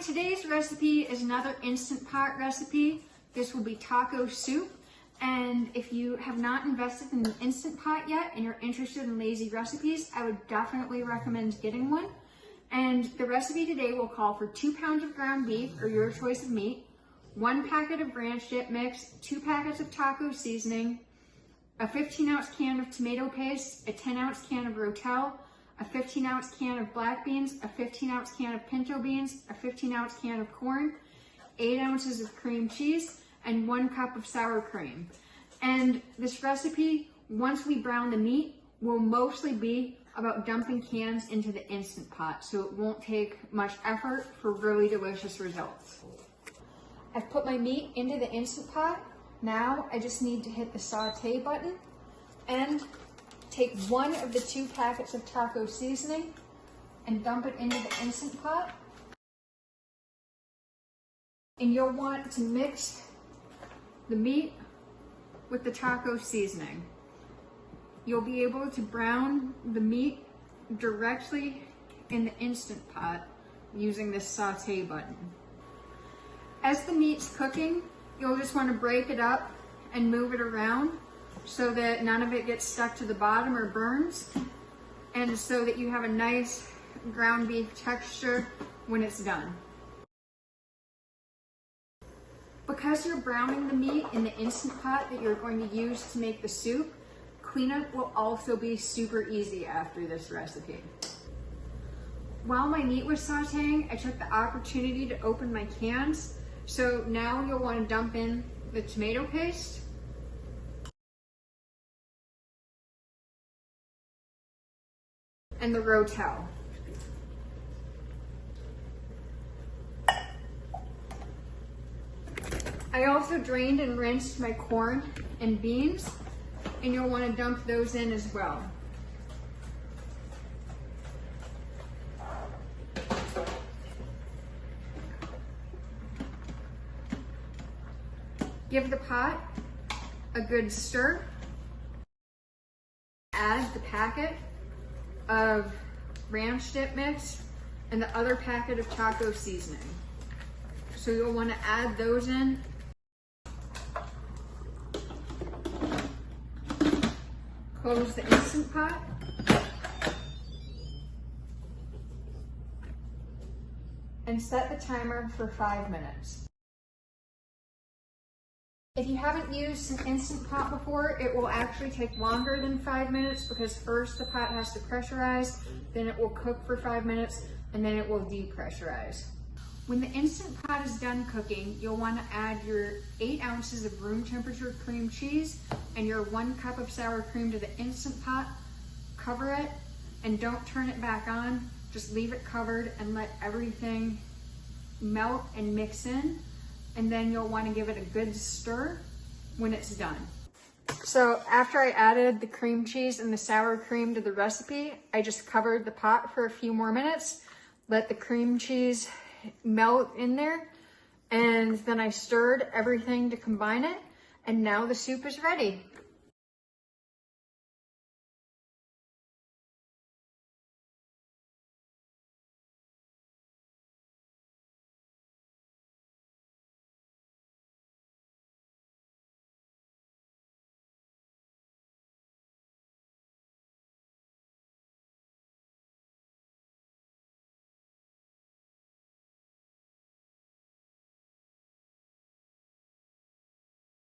today's recipe is another Instant Pot recipe. This will be taco soup. And if you have not invested in an Instant Pot yet and you're interested in lazy recipes, I would definitely recommend getting one. And the recipe today will call for 2 pounds of ground beef or your choice of meat, 1 packet of ranch dip mix, 2 packets of taco seasoning, a 15-ounce can of tomato paste, a 10-ounce can of Ro Tel, a 15-ounce can of black beans, a 15-ounce can of pinto beans, a 15-ounce can of corn, 8 ounces of cream cheese, and 1 cup of sour cream. And this recipe, once we brown the meat, will mostly be about dumping cans into the Instant Pot, so it won't take much effort for really delicious results. I've put my meat into the Instant Pot. Now I just need to hit the saute button and take 1 of the 2 packets of taco seasoning and dump it into the Instant Pot. And you'll want to mix the meat with the taco seasoning. You'll be able to brown the meat directly in the Instant Pot using this saute button. As the meat's cooking, you'll just want to break it up and move it around so that none of it gets stuck to the bottom or burns, and so that you have a nice ground beef texture when it's done. Because you're browning the meat in the Instant Pot that you're going to use to make the soup, cleanup will also be super easy after this recipe. While my meat was sauteing, I took the opportunity to open my cans. So now you'll want to dump in the tomato paste, and the Ro Tel. I also drained and rinsed my corn and beans, and you'll want to dump those in as well. Give the pot a good stir. Add the packet of ranch dip mix and the other packet of taco seasoning. So you'll want to add those in. Close the Instant Pot. And set the timer for 5 minutes. If you haven't used an Instant Pot before, it will actually take longer than 5 minutes because first the pot has to pressurize, then it will cook for 5 minutes, and then it will depressurize. When the Instant Pot is done cooking, you'll want to add your 8 ounces of room temperature cream cheese and your 1 cup of sour cream to the Instant Pot. Cover it and don't turn it back on. Just leave it covered and let everything melt and mix in. And then you'll want to give it a good stir when it's done. So after I added the cream cheese and the sour cream to the recipe, I just covered the pot for a few more minutes, let the cream cheese melt in there, and then I stirred everything to combine it, and now the soup is ready.